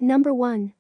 Number 1.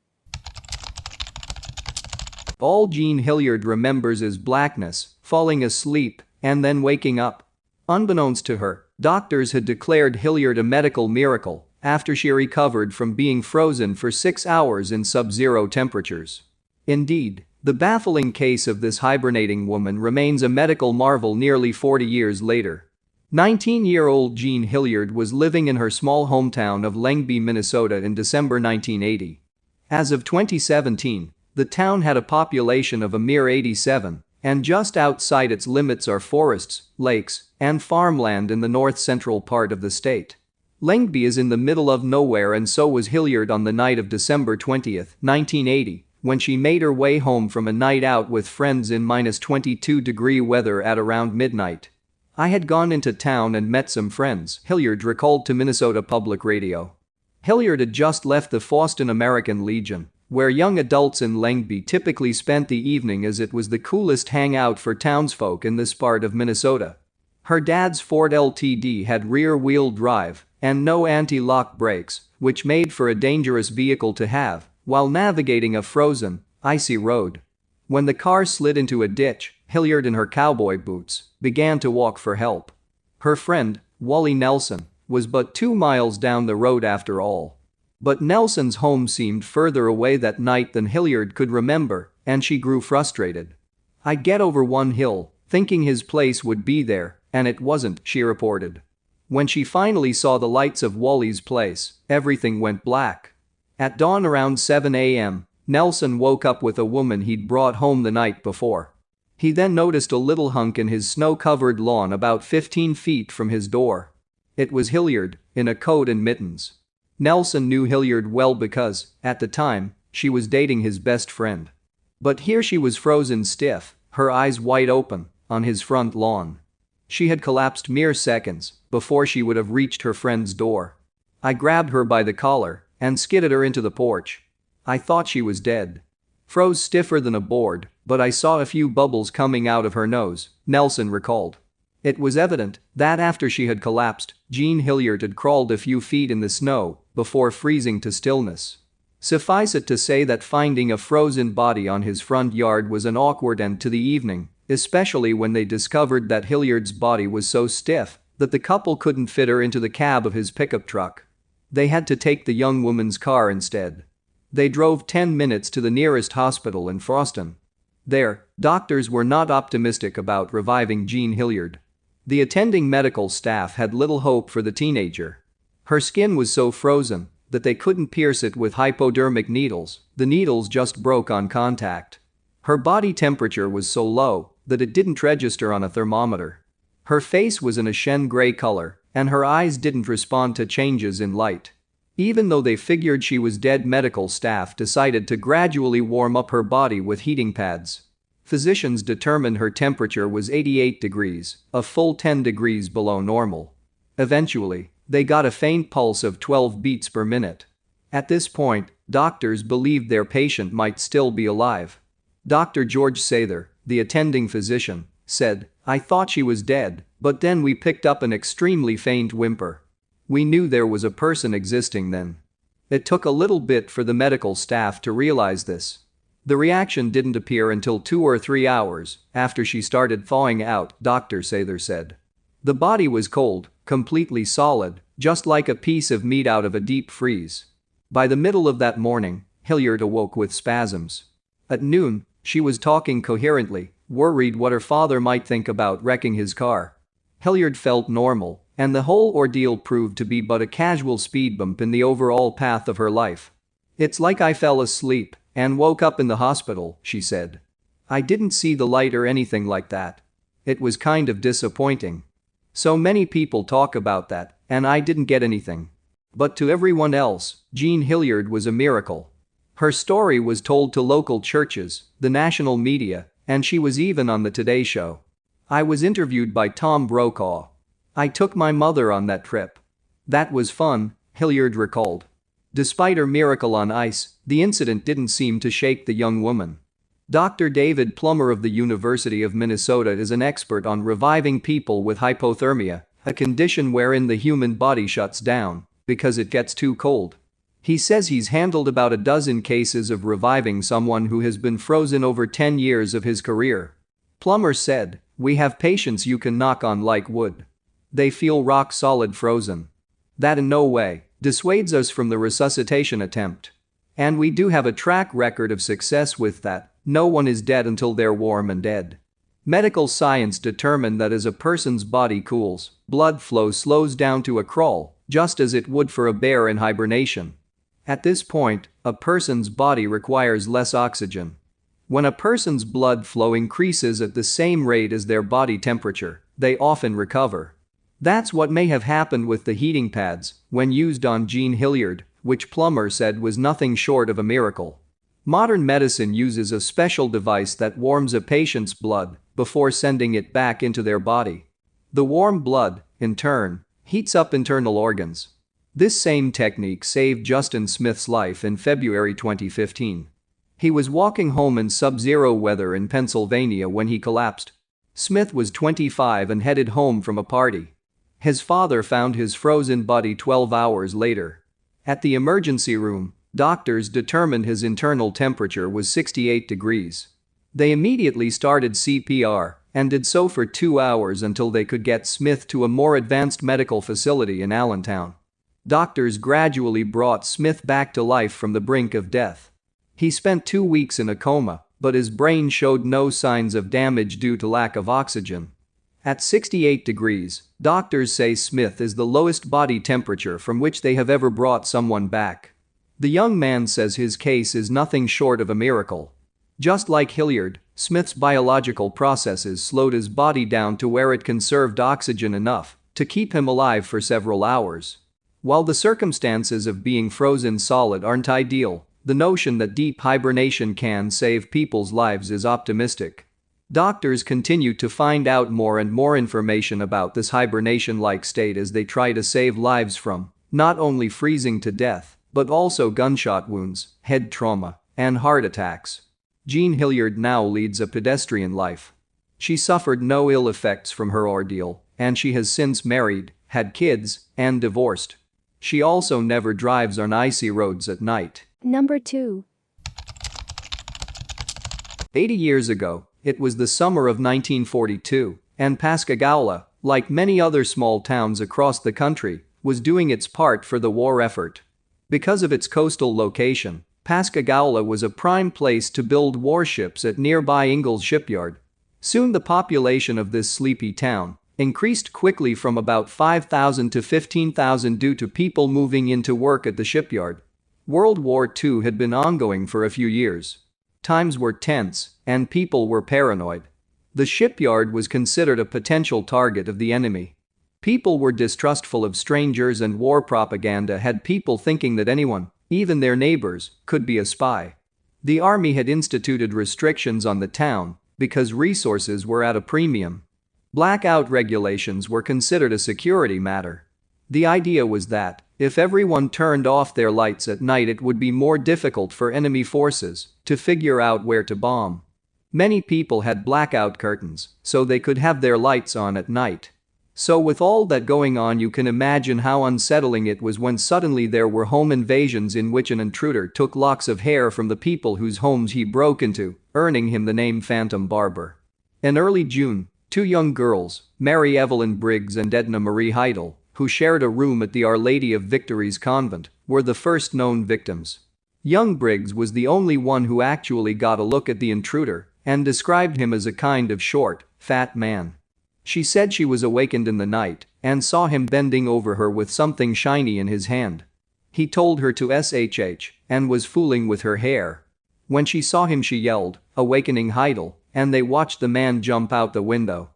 All Jean Hilliard remembers is blackness, falling asleep, and then waking up. Unbeknownst to her, doctors had declared Hilliard a medical miracle after she recovered from being frozen for 6 hours in sub-zero temperatures. Indeed, the baffling case of this hibernating woman remains a medical marvel nearly 40 years later. 19-year-old Jean Hilliard was living in her small hometown of Lengby, Minnesota in December 1980. As of 2017, the town had a population of a mere 87, and just outside its limits are forests, lakes, and farmland in the north-central part of the state. Lengby is in the middle of nowhere, and so was Hilliard on the night of December 20, 1980, when she made her way home from a night out with friends in -22-degree weather at around midnight. "I had gone into town and met some friends," Hilliard recalled to Minnesota Public Radio. Hilliard had just left the Foston American Legion, where young adults in Lengby typically spent the evening, as it was the coolest hangout for townsfolk in this part of Minnesota. Her dad's Ford Ltd had rear-wheel drive and no anti-lock brakes, which made for a dangerous vehicle to have while navigating a frozen, icy road. When the car slid into a ditch, Hilliard, in her cowboy boots, began to walk for help. Her friend, Wally Nelson, was but 2 miles down the road after all. But Nelson's home seemed further away that night than Hilliard could remember, and she grew frustrated. "I'd get over one hill, thinking his place would be there, and it wasn't," she reported. When she finally saw the lights of Wally's place, everything went black. At dawn around 7 a.m., Nelson woke up with a woman he'd brought home the night before. He then noticed a little hunk in his snow-covered lawn about 15 feet from his door. It was Hilliard, in a coat and mittens. Nelson knew Hilliard well because, at the time, she was dating his best friend. But here she was frozen stiff, her eyes wide open, on his front lawn. She had collapsed mere seconds before she would have reached her friend's door. "I grabbed her by the collar and skidded her into the porch. I thought she was dead. Froze stiffer than a board, but I saw a few bubbles coming out of her nose," Nelson recalled. It was evident that after she had collapsed, Jean Hilliard had crawled a few feet in the snow before freezing to stillness. Suffice it to say that finding a frozen body on his front yard was an awkward end to the evening, especially when they discovered that Hilliard's body was so stiff that the couple couldn't fit her into the cab of his pickup truck. They had to take the young woman's car instead. They drove 10 minutes to the nearest hospital in Foston. There, doctors were not optimistic about reviving Jean Hilliard. The attending medical staff had little hope for the teenager. Her skin was so frozen that they couldn't pierce it with hypodermic needles, the needles just broke on contact. Her body temperature was so low that it didn't register on a thermometer. Her face was in a chêne gray color, and her eyes didn't respond to changes in light. Even though they figured she was dead, medical staff decided to gradually warm up her body with heating pads. Physicians determined her temperature was 88 degrees, a full 10 degrees below normal. Eventually, they got a faint pulse of 12 beats per minute. At this point, doctors believed their patient might still be alive. Dr. George Sather, the attending physician, said, "I thought she was dead, but then we picked up an extremely faint whimper. We knew there was a person existing then." It took a little bit for the medical staff to realize this. The reaction didn't appear until 2 or 3 hours after she started thawing out, Dr. Sather said. The body was cold, completely solid, just like a piece of meat out of a deep freeze. By the middle of that morning, Hilliard awoke with spasms. At noon, she was talking coherently, worried what her father might think about wrecking his car. Hilliard felt normal, and the whole ordeal proved to be but a casual speed bump in the overall path of her life. "It's like I fell asleep and woke up in the hospital," she said. "I didn't see the light or anything like that. It was kind of disappointing. So many people talk about that, and I didn't get anything." But to everyone else, Jean Hilliard was a miracle. Her story was told to local churches, the national media, and she was even on the Today Show. "I was interviewed by Tom Brokaw. I took my mother on that trip. That was fun," Hilliard recalled. Despite her miracle on ice, the incident didn't seem to shake the young woman. Dr. David Plummer of the University of Minnesota is an expert on reviving people with hypothermia, a condition wherein the human body shuts down because it gets too cold. He says he's handled about a dozen cases of reviving someone who has been frozen over 10 years of his career. Plummer said, "We have patients you can knock on like wood. They feel rock solid frozen. That in no way dissuades us from the resuscitation attempt. And we do have a track record of success with that. No one is dead until they're warm and dead." Medical science determined that as a person's body cools, blood flow slows down to a crawl, just as it would for a bear in hibernation. At this point, a person's body requires less oxygen. When a person's blood flow increases at the same rate as their body temperature, they often recover. That's what may have happened with the heating pads when used on Jean Hilliard, which Plummer said was nothing short of a miracle. Modern medicine uses a special device that warms a patient's blood before sending it back into their body. The warm blood, in turn, heats up internal organs. This same technique saved Justin Smith's life in February 2015. He was walking home in sub-zero weather in Pennsylvania when he collapsed. Smith was 25 and headed home from a party. His father found his frozen body 12 hours later. At the emergency room, doctors determined his internal temperature was 68 degrees. They immediately started CPR and did so for 2 hours until they could get Smith to a more advanced medical facility in Allentown. Doctors gradually brought Smith back to life from the brink of death. He spent 2 weeks in a coma, but his brain showed no signs of damage due to lack of oxygen. At 68 degrees, doctors say Smith is the lowest body temperature from which they have ever brought someone back. The young man says his case is nothing short of a miracle. Just like Hilliard, Smith's biological processes slowed his body down to where it conserved oxygen enough to keep him alive for several hours. While the circumstances of being frozen solid aren't ideal, the notion that deep hibernation can save people's lives is optimistic. Doctors continue to find out more and more information about this hibernation-like state as they try to save lives from not only freezing to death, but also gunshot wounds, head trauma, and heart attacks. Jean Hilliard now leads a pedestrian life. She suffered no ill effects from her ordeal, and she has since married, had kids, and divorced. She also never drives on icy roads at night. Number 2. 80 years ago, it was the summer of 1942, and Pascagoula, like many other small towns across the country, was doing its part for the war effort. Because of its coastal location, Pascagoula was a prime place to build warships at nearby Ingalls shipyard. Soon the population of this sleepy town increased quickly from about 5,000 to 15,000 due to people moving in to work at the shipyard. World War II had been ongoing for a few years. Times were tense, and people were paranoid. The shipyard was considered a potential target of the enemy. People were distrustful of strangers, and war propaganda had people thinking that anyone, even their neighbors, could be a spy. The army had instituted restrictions on the town because resources were at a premium. Blackout regulations were considered a security matter. The idea was that if everyone turned off their lights at night, it would be more difficult for enemy forces to figure out where to bomb. Many people had blackout curtains so they could have their lights on at night. So with all that going on, you can imagine how unsettling it was when suddenly there were home invasions in which an intruder took locks of hair from the people whose homes he broke into, earning him the name Phantom Barber. In early June, 2 young girls, Mary Evelyn Briggs and Edna Marie Heidel, who shared a room at the Our Lady of Victory's convent, were the first known victims. Young Briggs was the only one who actually got a look at the intruder and described him as a kind of short, fat man. She said she was awakened in the night and saw him bending over her with something shiny in his hand. He told her to shh and was fooling with her hair. When she saw him, she yelled, awakening Heidel, and they watched the man jump out the window.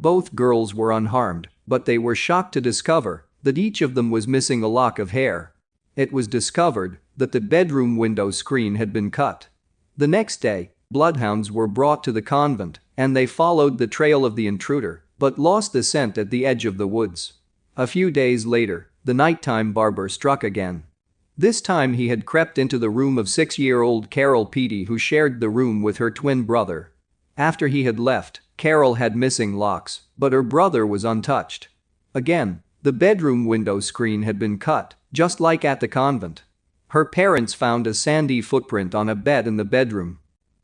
Both girls were unharmed, but they were shocked to discover that each of them was missing a lock of hair. It was discovered that the bedroom window screen had been cut. The next day, bloodhounds were brought to the convent, and they followed the trail of the intruder, but lost the scent at the edge of the woods. A few days later, the nighttime barber struck again. This time he had crept into the room of 6-year-old Carol Petey, who shared the room with her twin brother. After he had left, Carol had missing locks, but her brother was untouched. Again, the bedroom window screen had been cut, just like at the convent. Her parents found a sandy footprint on a bed in the bedroom.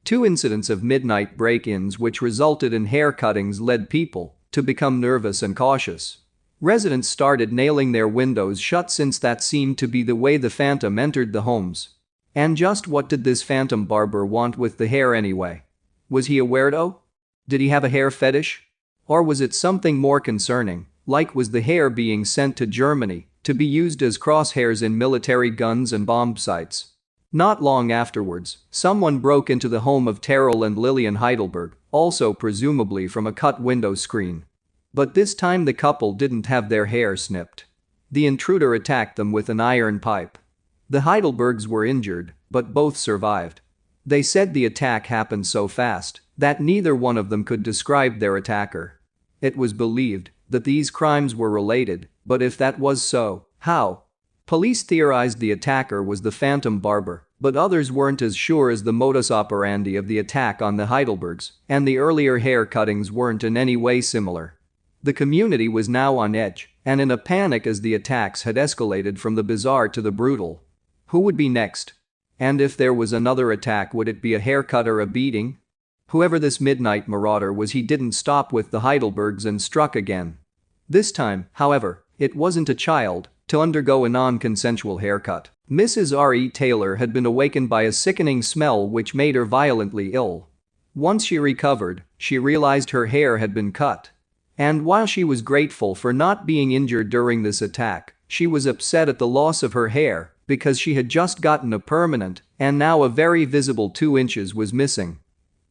2 incidents of midnight break-ins which resulted in hair cuttings led people to become nervous and cautious. Residents started nailing their windows shut since that seemed to be the way the phantom entered the homes. And just what did this phantom barber want with the hair anyway? Was he a weirdo? Did he have a hair fetish? Or was it something more concerning, like was the hair being sent to Germany to be used as crosshairs in military guns and bomb sites? Not long afterwards, someone broke into the home of Terrell and Lillian Heidelberg, also presumably from a cut window screen. But this time the couple didn't have their hair snipped. The intruder attacked them with an iron pipe. The Heidelbergs were injured, but both survived. They said the attack happened so fast that neither one of them could describe their attacker. It was believed that these crimes were related, but if that was so, how? Police theorized the attacker was the phantom barber, but others weren't as sure as the modus operandi of the attack on the Heidelbergs, and the earlier hair cuttings weren't in any way similar. The community was now on edge and in a panic as the attacks had escalated from the bizarre to the brutal. Who would be next? And if there was another attack, would it be a haircut or a beating? Whoever this midnight marauder was, he didn't stop with the Heidelbergs and struck again. This time, however, it wasn't a child to undergo a non-consensual haircut. Mrs. R.E. Taylor had been awakened by a sickening smell which made her violently ill. Once she recovered, she realized her hair had been cut. And while she was grateful for not being injured during this attack, she was upset at the loss of her hair because she had just gotten a permanent and now a very visible 2 inches was missing.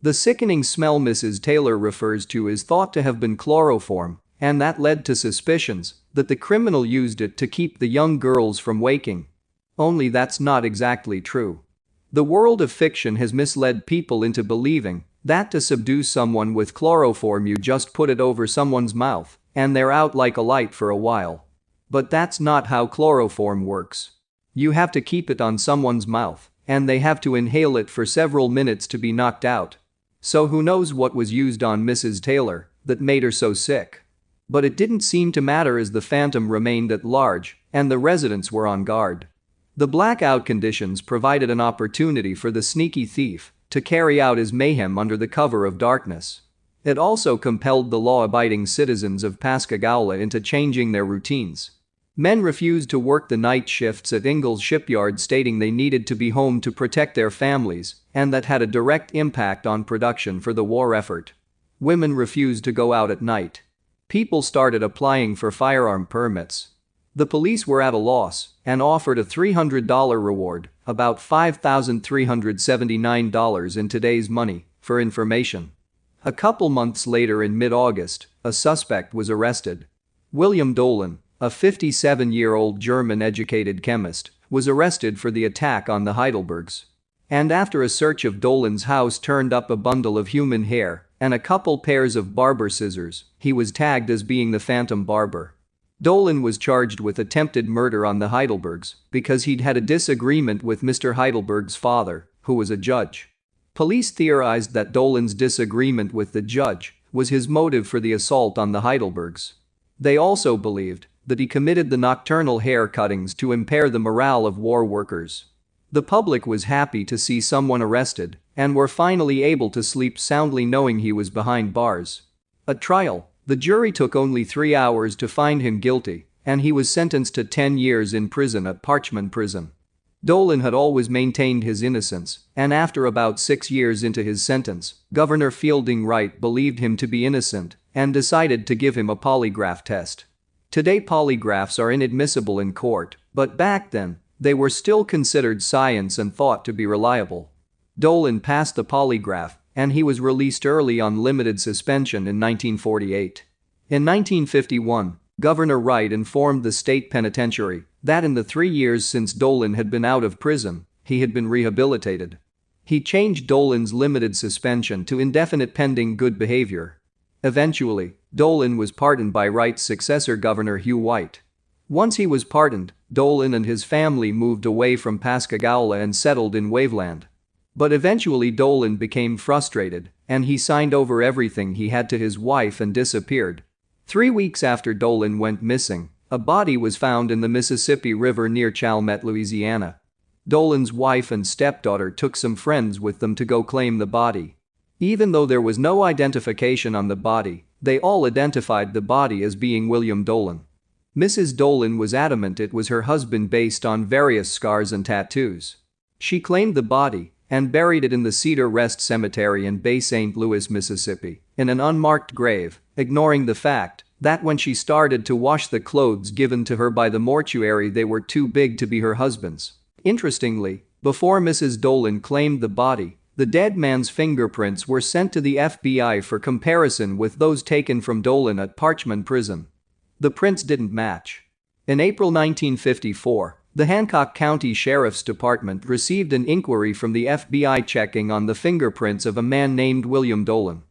The sickening smell Mrs. Taylor refers to is thought to have been chloroform, and that led to suspicions that the criminal used it to keep the young girls from waking. Only that's not exactly true. The world of fiction has misled people into believing that to subdue someone with chloroform you just put it over someone's mouth and they're out like a light for a while. But that's not how chloroform works. You have to keep it on someone's mouth and they have to inhale it for several minutes to be knocked out. So who knows what was used on Mrs. Taylor that made her so sick? But it didn't seem to matter as the phantom remained at large and the residents were on guard. The blackout conditions provided an opportunity for the sneaky thief to carry out his mayhem under the cover of darkness. It also compelled the law-abiding citizens of Pascagoula into changing their routines. Men refused to work the night shifts at Ingalls shipyard, stating they needed to be home to protect their families, and that had a direct impact on production for the war effort. Women refused to go out at night. People started applying for firearm permits. The police were at a loss and offered a $300 reward, about $5,379 in today's money, for information. A couple months later, in mid-August, a suspect was arrested. William Dolan, a 57-year-old German-educated chemist, was arrested for the attack on the Heidelbergs. And after a search of Dolan's house turned up a bundle of human hair and a couple pairs of barber scissors, he was tagged as being the phantom barber. Dolan was charged with attempted murder on the Heidelbergs because he'd had a disagreement with Mr. Heidelberg's father, who was a judge. Police theorized that Dolan's disagreement with the judge was his motive for the assault on the Heidelbergs. They also believed that he committed the nocturnal hair cuttings to impair the morale of war workers. The public was happy to see someone arrested and were finally able to sleep soundly knowing he was behind bars. At trial, the jury took only 3 hours to find him guilty, and he was sentenced to 10 years in prison at Parchman Prison. Dolan had always maintained his innocence, and after about 6 years into his sentence, Governor Fielding Wright believed him to be innocent and decided to give him a polygraph test. Today polygraphs are inadmissible in court, but back then, they were still considered science and thought to be reliable. Dolan passed the polygraph, and he was released early on limited suspension in 1948. In 1951, Governor Wright informed the state penitentiary that in the 3 years since Dolan had been out of prison, he had been rehabilitated. He changed Dolan's limited suspension to indefinite pending good behavior. Eventually, Dolan was pardoned by Wright's successor, Governor Hugh White. Once he was pardoned, Dolan and his family moved away from Pascagoula and settled in Waveland. But eventually Dolan became frustrated, and he signed over everything he had to his wife and disappeared. 3 weeks after Dolan went missing, a body was found in the Mississippi River near Chalmette, Louisiana. Dolan's wife and stepdaughter took some friends with them to go claim the body. Even though there was no identification on the body, they all identified the body as being William Dolan. Mrs. Dolan was adamant it was her husband based on various scars and tattoos. She claimed the body and buried it in the Cedar Rest Cemetery in Bay St. Louis, Mississippi, in an unmarked grave, ignoring the fact that when she started to wash the clothes given to her by the mortuary they were too big to be her husband's. Interestingly, before Mrs. Dolan claimed the body, the dead man's fingerprints were sent to the FBI for comparison with those taken from Dolan at Parchman Prison. The prints didn't match. In April 1954, the Hancock County Sheriff's Department received an inquiry from the FBI checking on the fingerprints of a man named William Dolan.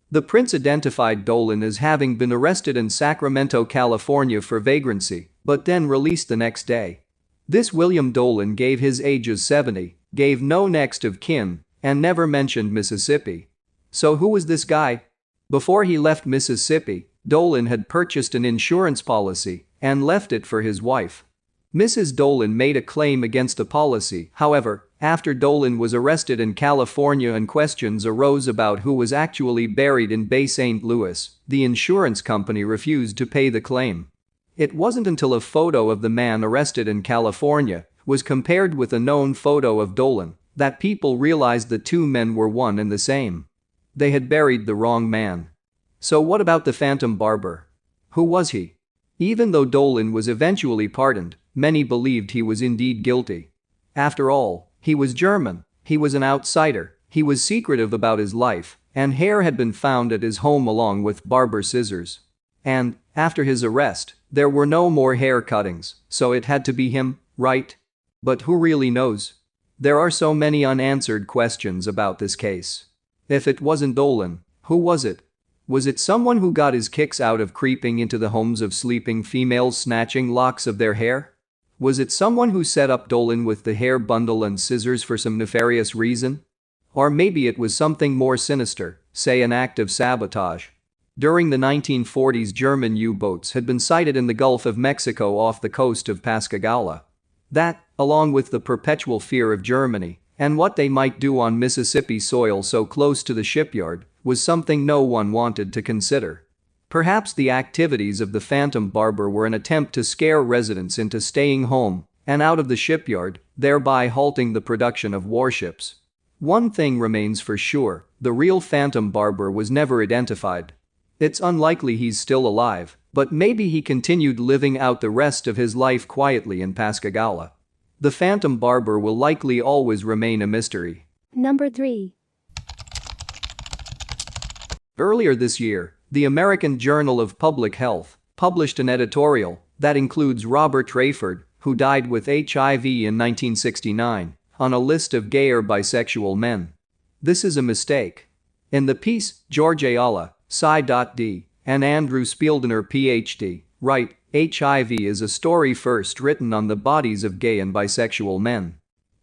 The prints identified Dolan as having been arrested in Sacramento, California for vagrancy, but then released the next day. This William Dolan gave his age as 70, gave no next of kin, and never mentioned Mississippi. So who was this guy? Before he left Mississippi, Dolan had purchased an insurance policy and left it for his wife. Mrs. Dolan made a claim against the policy, however, after Dolan was arrested in California and questions arose about who was actually buried in Bay St. Louis, the insurance company refused to pay the claim. It wasn't until a photo of the man arrested in California was compared with a known photo of Dolan that people realized the two men were one and the same. They had buried the wrong man. So what about the Phantom Barber? Who was he? Even though Dolan was eventually pardoned, many believed he was indeed guilty. After all, he was German, he was an outsider, he was secretive about his life, and hair had been found at his home along with barber scissors. And, after his arrest, there were no more hair cuttings, so it had to be him, right? But who really knows? There are so many unanswered questions about this case. If it wasn't Dolan, who was it? Was it someone who got his kicks out of creeping into the homes of sleeping females snatching locks of their hair? Was it someone who set up Dolan with the hair bundle and scissors for some nefarious reason? Or maybe it was something more sinister, say an act of sabotage. During the 1940s, German U-boats had been sighted in the Gulf of Mexico off the coast of Pascagoula. That, along with the perpetual fear of Germany and what they might do on Mississippi soil so close to the shipyard, was something no one wanted to consider. Perhaps the activities of the Phantom Barber were an attempt to scare residents into staying home and out of the shipyard, thereby halting the production of warships. One thing remains for sure, the real Phantom Barber was never identified. It's unlikely he's still alive, but maybe he continued living out the rest of his life quietly in Pascagoula. The Phantom Barber will likely always remain a mystery. Number 3. Earlier this year, the American Journal of Public Health published an editorial that includes Robert Rayford, who died with HIV in 1969, on a list of gay or bisexual men. This is a mistake. In the piece, George Ayala, Sci.D, and Andrew Spieldener, Ph.D., write, HIV is a story first written on the bodies of gay and bisexual men.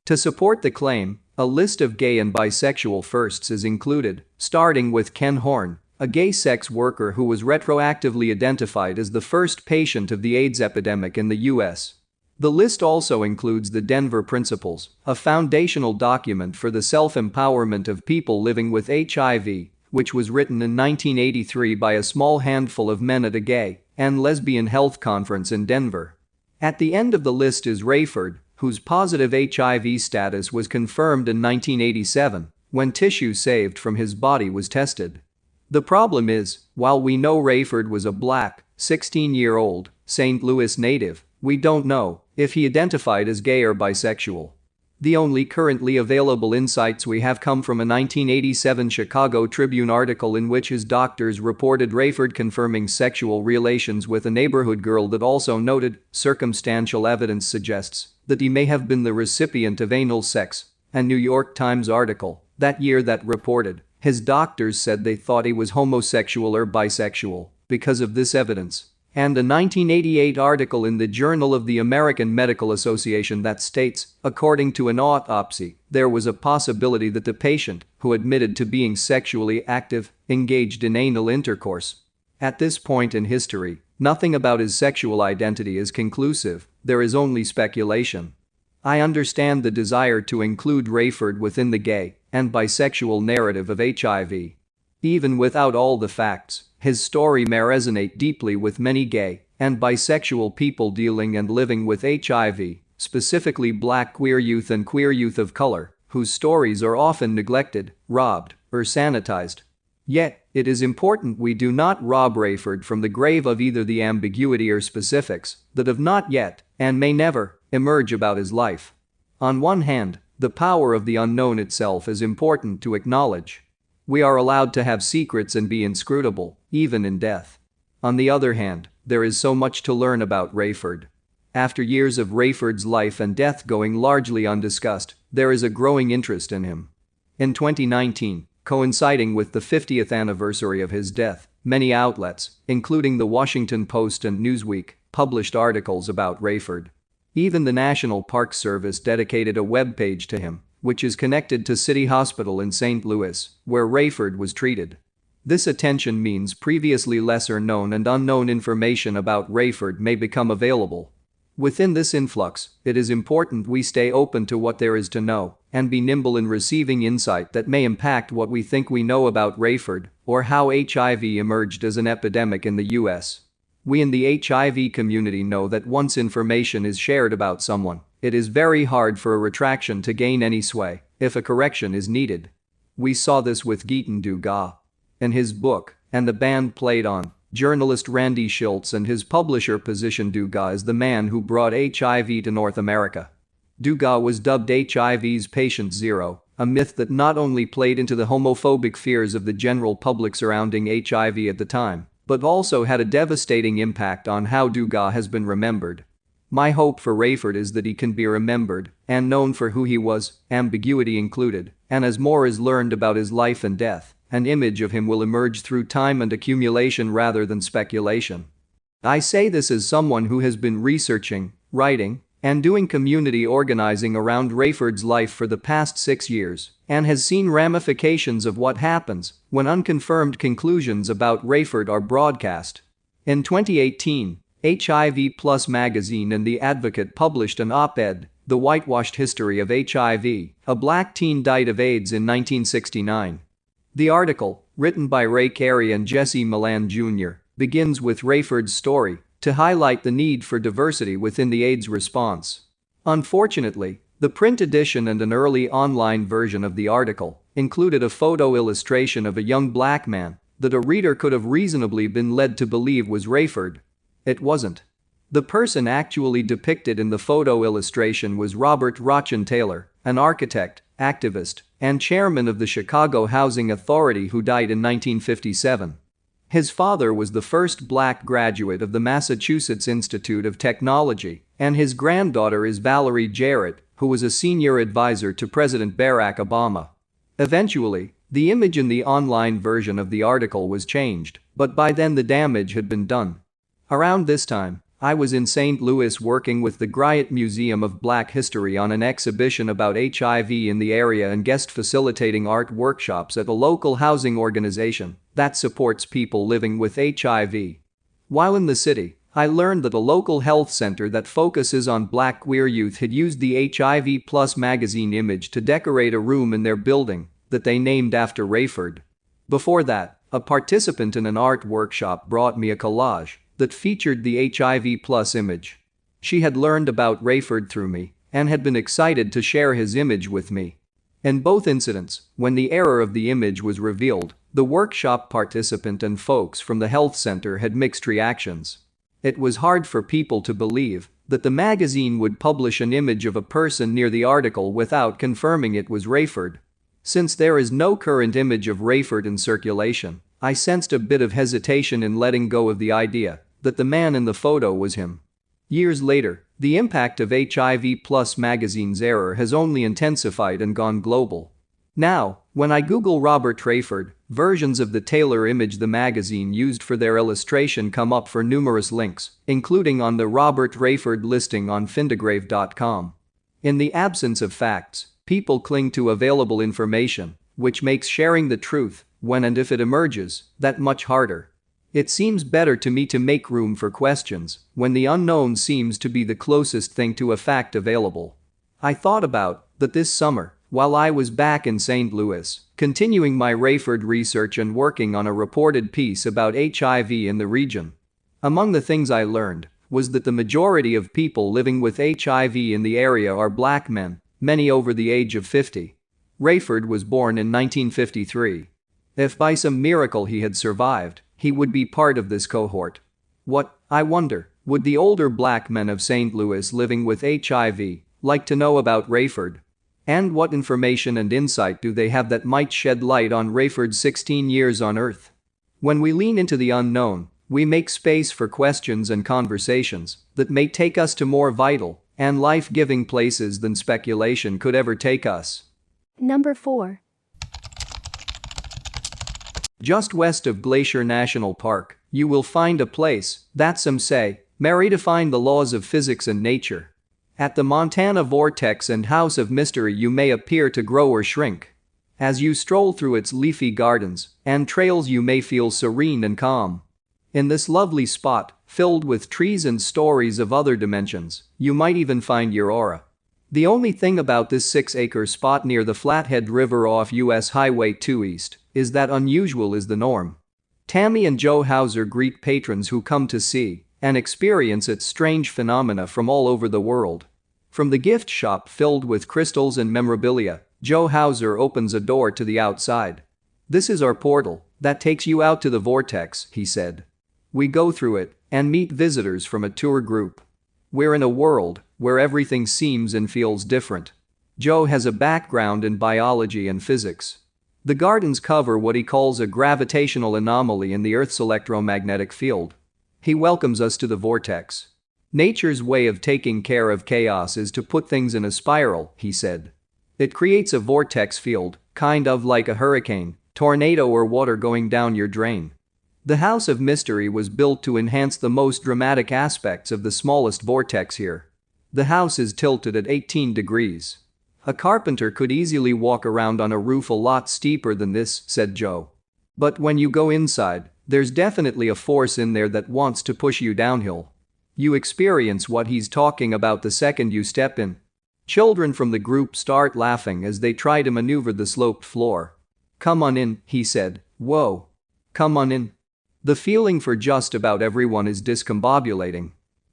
To support the claim, a list of gay and bisexual firsts is included, starting with Ken Horn, a gay sex worker who was retroactively identified as the first patient of the AIDS epidemic in the U.S. The list also includes the Denver Principles, a foundational document for the self-empowerment of people living with HIV, which was written in 1983 by a small handful of men at a gay and lesbian health conference in Denver. At the end of the list is Rayford, whose positive HIV status was confirmed in 1987 when tissue saved from his body was tested. The problem is, while we know Rayford was a black, 16-year-old, St. Louis native, we don't know if he identified as gay or bisexual. The only currently available insights we have come from a 1987 Chicago Tribune article in which his doctors reported Rayford confirming sexual relations with a neighborhood girl that also noted circumstantial evidence suggests that he may have been the recipient of anal sex. A New York Times article that year that reported his doctors said they thought he was homosexual or bisexual because of this evidence. And a 1988 article in the Journal of the American Medical Association that states, according to an autopsy, there was a possibility that the patient, who admitted to being sexually active, engaged in anal intercourse. At this point in history, nothing about his sexual identity is conclusive, there is only speculation. I understand the desire to include Rayford within the gay and bisexual narrative of HIV. Even without all the facts, his story may resonate deeply with many gay and bisexual people dealing and living with HIV, specifically Black queer youth and queer youth of color, whose stories are often neglected, robbed, or sanitized. Yet, it is important we do not rob Rayford from the grave of either the ambiguity or specifics that have not yet, and may never, emerge about his life. On one hand, the power of the unknown itself is important to acknowledge. We are allowed to have secrets and be inscrutable, even in death. On the other hand, there is so much to learn about Rayford. After years of Rayford's life and death going largely undiscussed, there is a growing interest in him. In 2019, coinciding with the 50th anniversary of his death, many outlets, including the Washington Post and Newsweek, published articles about Rayford. Even the National Park Service dedicated a webpage to him, which is connected to City Hospital in St. Louis, where Rayford was treated. This attention means previously lesser known and unknown information about Rayford may become available. Within this influx, it is important we stay open to what there is to know and be nimble in receiving insight that may impact what we think we know about Rayford or how HIV emerged as an epidemic in the US. We in the HIV community know that once information is shared about someone, it is very hard for a retraction to gain any sway if a correction is needed. We saw this with Geetan Dugas. In his book, And the Band Played On, journalist Randy Schultz and his publisher positioned Dugas as the man who brought HIV to North America. Dugas was dubbed HIV's patient zero, a myth that not only played into the homophobic fears of the general public surrounding HIV at the time, but also had a devastating impact on how Dugas has been remembered. My hope for Rayford is that he can be remembered and known for who he was, ambiguity included, and as more is learned about his life and death, an image of him will emerge through time and accumulation rather than speculation. I say this as someone who has been researching, writing, and doing community organizing around Rayford's life for the past 6 years and has seen ramifications of what happens when unconfirmed conclusions about Rayford are broadcast. In 2018, HIV Plus magazine and The Advocate published an op-ed, The Whitewashed History of HIV, a black teen died of AIDS in 1969. The article, written by Ray Carey and Jesse Milan Jr., begins with Rayford's story to highlight the need for diversity within the AIDS response. Unfortunately, the print edition and an early online version of the article included a photo illustration of a young black man that a reader could have reasonably been led to believe was Rayford. It wasn't. The person actually depicted in the photo illustration was Robert Rochin Taylor, an architect, activist, and chairman of the Chicago Housing Authority who died in 1957. His father was the first black graduate of the Massachusetts Institute of Technology, and his granddaughter is Valerie Jarrett, who was a senior advisor to President Barack Obama. Eventually, the image in the online version of the article was changed, but by then the damage had been done. Around this time, I was in St. Louis working with the Griot Museum of Black History on an exhibition about HIV in the area and guest facilitating art workshops at a local housing organization that supports people living with HIV. While in the city, I learned that a local health center that focuses on black queer youth had used the HIV Plus magazine image to decorate a room in their building that they named after Rayford. Before that, a participant in an art workshop brought me a collage that featured the HIV Plus image. She had learned about Rayford through me and had been excited to share his image with me. In both incidents, when the error of the image was revealed, the workshop participant and folks from the health center had mixed reactions. It was hard for people to believe that the magazine would publish an image of a person near the article without confirming it was Rayford. Since there is no current image of Rayford in circulation, I sensed a bit of hesitation in letting go of the idea that the man in the photo was him. Years later, the impact of HIV Plus magazine's error has only intensified and gone global. Now, when I Google Robert Rayford, versions of the Taylor image the magazine used for their illustration come up for numerous links, including on the Robert Rayford listing on findagrave.com. In the absence of facts, people cling to available information, which makes sharing the truth, when and if it emerges, that much harder. It seems better to me to make room for questions when the unknown seems to be the closest thing to a fact available. I thought about that this summer, while I was back in St. Louis, continuing my Rayford research and working on a reported piece about HIV in the region. Among the things I learned was that the majority of people living with HIV in the area are black men, many over the age of 50. Rayford was born in 1953. If by some miracle he had survived, he would be part of this cohort. What, I wonder, would the older black men of St. Louis living with HIV like to know about Rayford? And what information and insight do they have that might shed light on Rayford's 16 years on Earth? When we lean into the unknown, we make space for questions and conversations that may take us to more vital and life-giving places than speculation could ever take us. Number 4. Just west of Glacier National Park, you will find a place that some say may redefine the laws of physics and nature. At the Montana Vortex and House of Mystery, you may appear to grow or shrink. As you stroll through its leafy gardens and trails, you may feel serene and calm. In this lovely spot, filled with trees and stories of other dimensions, you might even find your aura. The only thing about this 6-acre spot near the Flathead River off US Highway 2 East is that unusual is the norm. Tammy and Joe Hauser greet patrons who come to see and experience its strange phenomena from all over the world. From the gift shop filled with crystals and memorabilia, Joe Hauser opens a door to the outside. "This is our portal that takes you out to the vortex," he said. "We go through it and meet visitors from a tour group. We're in a world where everything seems and feels different." Joe has a background in biology and physics. The gardens cover what he calls a gravitational anomaly in the Earth's electromagnetic field. He welcomes us to the vortex. "Nature's way of taking care of chaos is to put things in a spiral," he said. "It creates a vortex field, kind of like a hurricane, tornado, or water going down your drain." The House of Mystery was built to enhance the most dramatic aspects of the smallest vortex here. The house is tilted at 18 degrees. "A carpenter could easily walk around on a roof a lot steeper than this," said Joe. "But when you go inside, there's definitely a force in there that wants to push you downhill. You experience what he's talking about the second you step in." Children from the group start laughing as they try to maneuver the sloped floor. "Come on in," he said. "Whoa. Come on in." The feeling for just about everyone is discombobulating.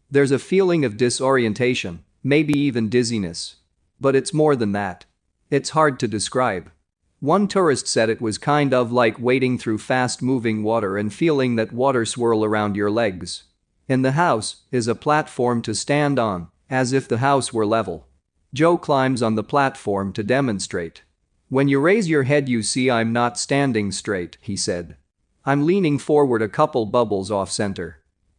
There's a feeling of disorientation, maybe even dizziness. But it's more than that. It's hard to describe. One tourist said it was kind of like wading through fast-moving water and feeling that water swirl around your legs. In the house is a platform to stand on, as if the house were level. Joe climbs on the platform to demonstrate. "When you raise your head, you see I'm not standing straight," he said. "I'm leaning forward a couple bubbles off center.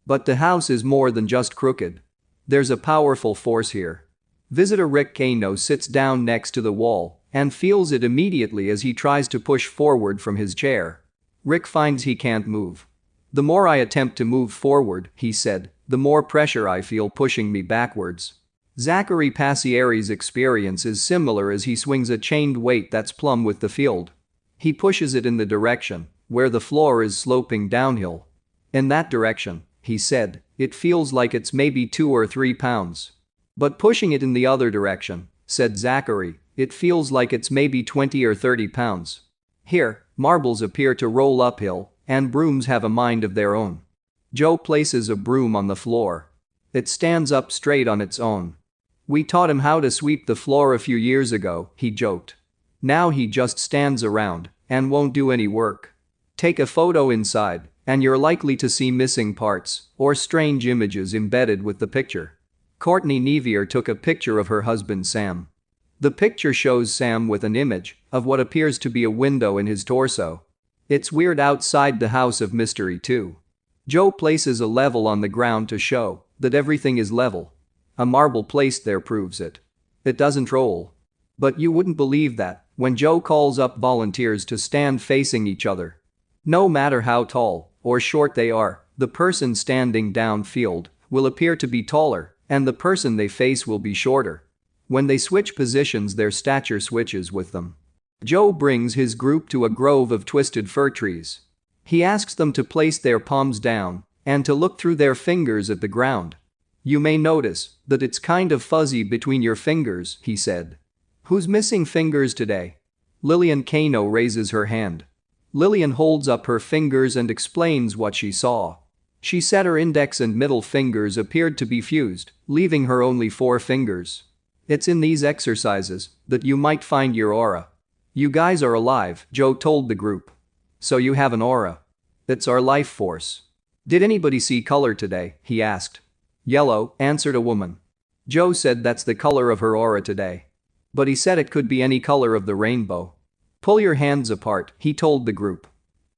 But the house is more than just crooked. There's a powerful force here." Visitor Rick Kano sits down next to the wall and feels it immediately as he tries to push forward from his chair. Rick finds he can't move. "The more I attempt to move forward," he said, "the more pressure I feel pushing me backwards." Zachary Passieri's experience is similar as he swings a chained weight that's plumb with the field. He pushes it in the direction where the floor is sloping downhill. "In that direction," he said, "it feels like it's maybe 2 or 3 pounds. But pushing it in the other direction," said Zachary, "it feels like it's maybe 20 or 30 pounds. Here, marbles appear to roll uphill, and brooms have a mind of their own." Joe places a broom on the floor. It stands up straight on its own. "We taught him how to sweep the floor a few years ago," he joked. "Now he just stands around and won't do any work." Take a photo inside, and you're likely to see missing parts or strange images embedded with the picture. Courtney Nevier took a picture of her husband Sam. The picture shows Sam with an image of what appears to be a window in his torso. It's weird outside the House of Mystery too. Joe places a level on the ground to show that everything is level. A marble placed there proves it. It doesn't roll. But you wouldn't believe that when Joe calls up volunteers to stand facing each other. No matter how tall or short they are, the person standing downfield will appear to be taller, and the person they face will be shorter. When they switch positions, their stature switches with them. Joe brings his group to a grove of twisted fir trees. He asks them to place their palms down and to look through their fingers at the ground. You may notice that it's kind of fuzzy between your fingers, he said. Who's missing fingers today? Lillian Kano raises her hand. Lillian holds up her fingers and explains what she saw. She said her index and middle fingers appeared to be fused, leaving her only 4 fingers. It's in these exercises that you might find your aura. You guys are alive, Joe told the group. So you have an aura. It's our life force. Did anybody see color today? He asked. Yellow, answered a woman. Joe said that's the color of her aura today. But he said it could be any color of the rainbow. Pull your hands apart, he told the group.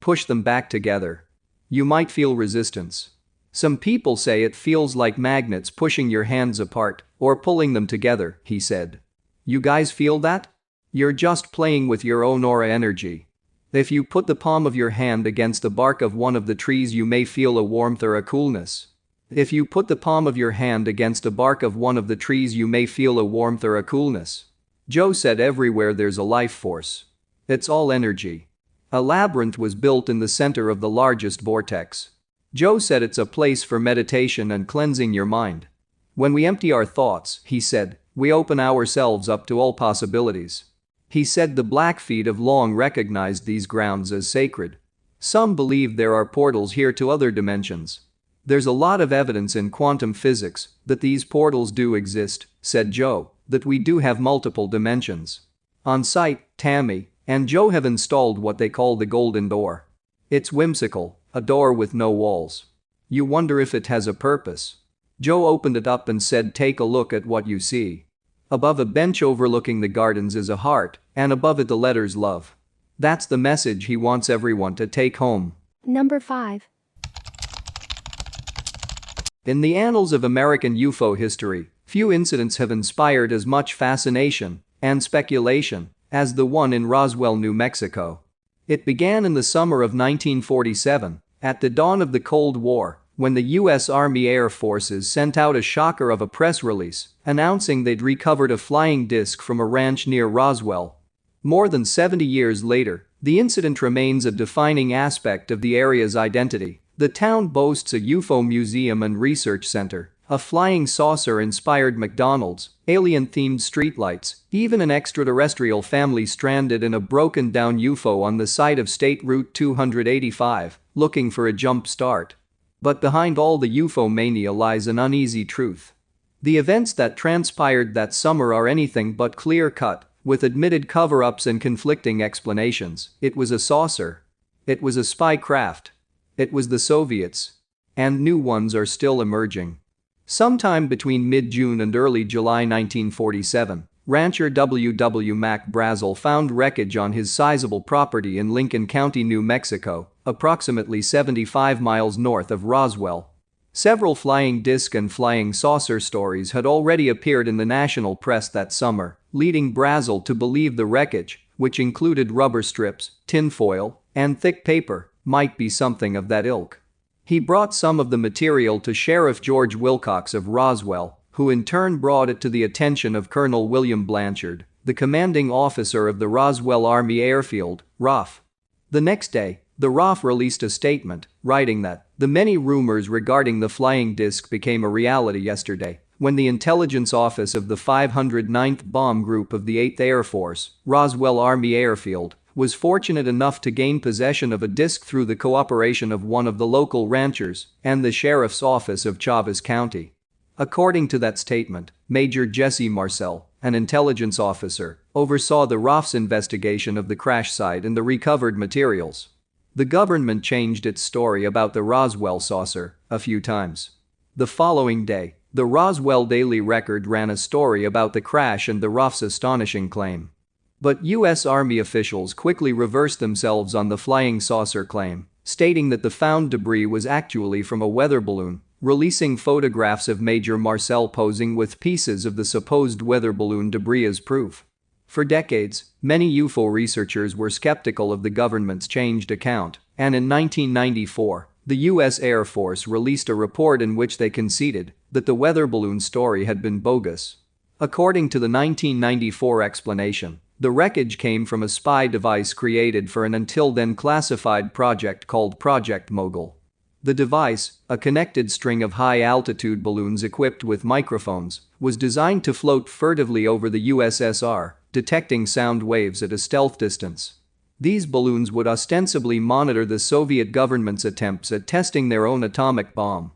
Push them back together. You might feel resistance. Some people say it feels like magnets pushing your hands apart or pulling them together, he said. You guys feel that? You're just playing with your own aura energy. If you put the palm of your hand against the bark of one of the trees, you may feel a warmth or a coolness. If you put the palm of your hand against the bark of one of the trees, you may feel a warmth or a coolness. Joe said everywhere there's a life force. It's all energy. A labyrinth was built in the center of the largest vortex. Joe said it's a place for meditation and cleansing your mind. When we empty our thoughts, he said, we open ourselves up to all possibilities. He said the Blackfeet have long recognized these grounds as sacred. Some believe there are portals here to other dimensions. There's a lot of evidence in quantum physics that these portals do exist, said Joe, that we do have multiple dimensions. On site, Tammy and Joe have installed what they call the golden door. It's whimsical, a door with no walls. You wonder if it has a purpose. Joe opened it up and said, take a look at what you see. Above a bench overlooking the gardens is a heart, and above it the letters love. That's the message he wants everyone to take home. Number 5. In the annals of American UFO history, few incidents have inspired as much fascination and speculation as the one in Roswell, New Mexico. It began in the summer of 1947, at the dawn of the Cold War, when the U.S. Army Air Forces sent out a shocker of a press release announcing they'd recovered a flying disc from a ranch near Roswell. More than 70 years later, the incident remains a defining aspect of the area's identity. The town boasts a UFO museum and research center, a flying saucer-inspired McDonald's, alien-themed streetlights, even an extraterrestrial family stranded in a broken-down UFO on the site of State Route 285, looking for a jump start. But behind all the UFO mania lies an uneasy truth. The events that transpired that summer are anything but clear-cut, with admitted cover-ups and conflicting explanations. It was a saucer. It was a spy craft. It was the Soviets. And new ones are still emerging. Sometime between mid-June and early July 1947, rancher W. Mac Brazel found wreckage on his sizable property in Lincoln County, New Mexico, approximately 75 miles north of Roswell. Several flying disc and flying saucer stories had already appeared in the national press that summer, leading Brazel to believe the wreckage, which included rubber strips, tinfoil, and thick paper, might be something of that ilk. He brought some of the material to Sheriff George Wilcox of Roswell, who in turn brought it to the attention of Colonel William Blanchard, the commanding officer of the Roswell Army Airfield, RAF. The next day, the RAF released a statement, writing that the many rumors regarding the flying disc became a reality yesterday, when the intelligence office of the 509th Bomb Group of the 8th Air Force, Roswell Army Airfield, was fortunate enough to gain possession of a disc through the cooperation of one of the local ranchers and the sheriff's office of Chavez County. According to that statement, Major Jesse Marcel, an intelligence officer, oversaw the RAF's investigation of the crash site and the recovered materials. The government changed its story about the Roswell saucer a few times. The following day, the Roswell Daily Record ran a story about the crash and the RAF's astonishing claim. But U.S. Army officials quickly reversed themselves on the flying saucer claim, stating that the found debris was actually from a weather balloon, releasing photographs of Major Marcel posing with pieces of the supposed weather balloon debris as proof. For decades, many UFO researchers were skeptical of the government's changed account, and in 1994, the U.S. Air Force released a report in which they conceded that the weather balloon story had been bogus. According to the 1994 explanation, the wreckage came from a spy device created for an until then classified project called Project Mogul. The device, a connected string of high-altitude balloons equipped with microphones, was designed to float furtively over the USSR, detecting sound waves at a stealth distance. These balloons would ostensibly monitor the Soviet government's attempts at testing their own atomic bomb.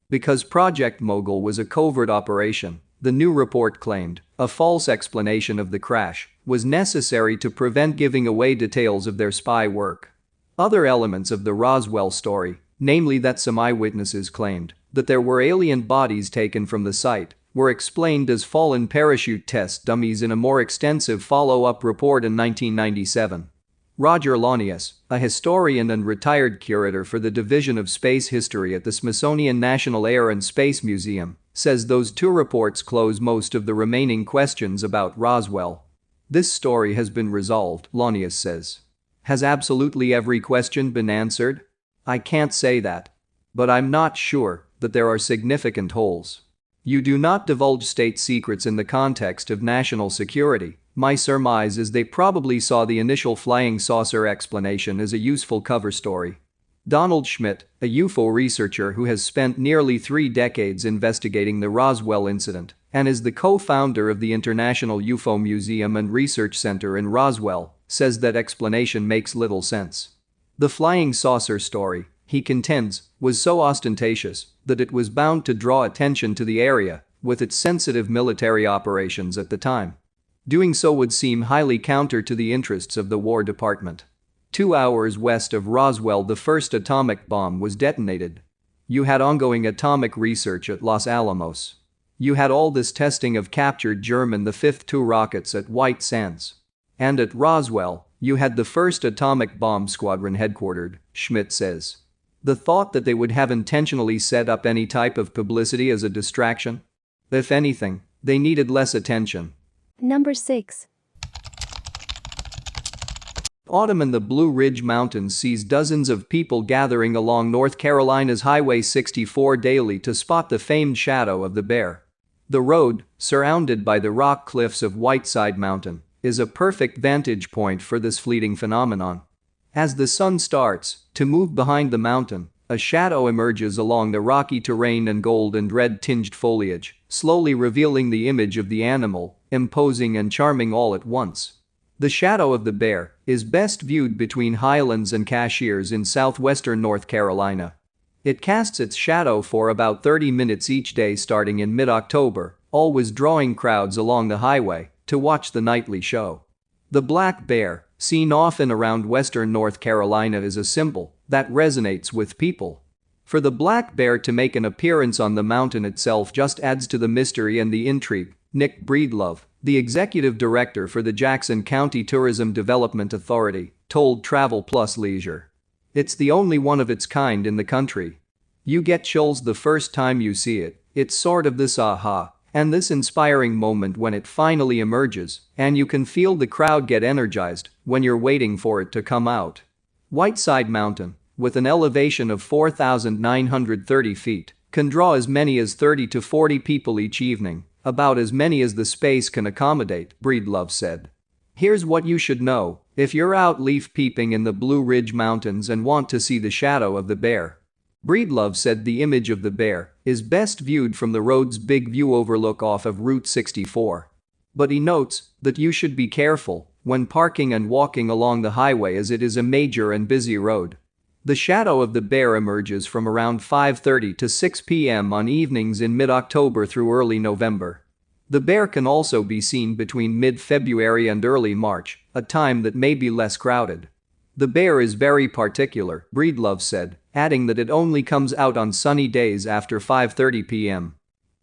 Because Project Mogul was a covert operation, the new report claimed, a false explanation of the crash was necessary to prevent giving away details of their spy work. Other elements of the Roswell story, namely that some eyewitnesses claimed that there were alien bodies taken from the site, were explained as fallen parachute test dummies in a more extensive follow-up report in 1997. Roger Launius, a historian and retired curator for the Division of Space History at the Smithsonian National Air and Space Museum, says those two reports close most of the remaining questions about Roswell. This story has been resolved, Launius says. Has absolutely every question been answered? I can't say that. But I'm not sure that there are significant holes. You do not divulge state secrets in the context of national security. My surmise is they probably saw the initial flying saucer explanation as a useful cover story. Donald Schmitt, a UFO researcher who has spent nearly 3 decades investigating the Roswell incident and is the co-founder of the International UFO Museum and Research Center in Roswell, says that explanation makes little sense. The flying saucer story, he contends, was so ostentatious that it was bound to draw attention to the area with its sensitive military operations at the time. Doing so would seem highly counter to the interests of the War Department. 2 hours west of Roswell, the first atomic bomb was detonated. You had ongoing atomic research at Los Alamos. You had all this testing of captured German the fifth two rockets at White Sands. And at Roswell, you had the first atomic bomb squadron headquartered, Schmitt says. The thought that they would have intentionally set up any type of publicity as a distraction? If anything, they needed less attention. Number 6. Autumn in the Blue Ridge Mountains sees dozens of people gathering along North Carolina's Highway 64 daily to spot the famed shadow of the bear. The road, surrounded by the rock cliffs of Whiteside Mountain, is a perfect vantage point for this fleeting phenomenon. As the sun starts to move behind the mountain, a shadow emerges along the rocky terrain and gold and red-tinged foliage, slowly revealing the image of the animal, imposing and charming all at once. The shadow of the bear is best viewed between Highlands and Cashiers in southwestern North Carolina. It casts its shadow for about 30 minutes each day starting in mid-October, always drawing crowds along the highway to watch the nightly show. The black bear, seen often around western North Carolina, is a symbol that resonates with people. For the black bear to make an appearance on the mountain itself just adds to the mystery and the intrigue, Nick Breedlove, the executive director for the Jackson County Tourism Development Authority, told Travel Plus Leisure. It's the only one of its kind in the country. You get chills the first time you see it. It's sort of this aha and this inspiring moment when it finally emerges, and you can feel the crowd get energized when you're waiting for it to come out. Whiteside Mountain, with an elevation of 4,930 feet, can draw as many as 30 to 40 people each evening, about as many as the space can accommodate, Breedlove said. Here's what you should know if you're out leaf peeping in the Blue Ridge Mountains and want to see the shadow of the bear. Breedlove said the image of the bear is best viewed from the road's big view overlook off of Route 64. But he notes that you should be careful when parking and walking along the highway as it is a major and busy road. The shadow of the bear emerges from around 5:30 to 6 p.m. on evenings in mid-October through early November. The bear can also be seen between mid-February and early March, a time that may be less crowded. The bear is very particular, Breedlove said, adding that it only comes out on sunny days after 5:30 p.m.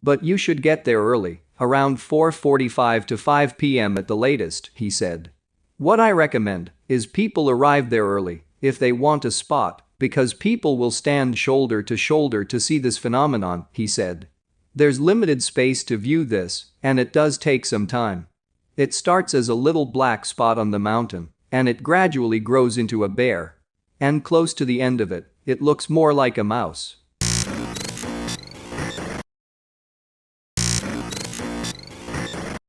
But you should get there early, around 4:45 to 5 p.m. at the latest, he said. What I recommend is people arrive there early if they want a spot, because people will stand shoulder to shoulder to see this phenomenon, he said. There's limited space to view this, and it does take some time. It starts as a little black spot on the mountain, and it gradually grows into a bear. And close to the end of it, it looks more like a mouse.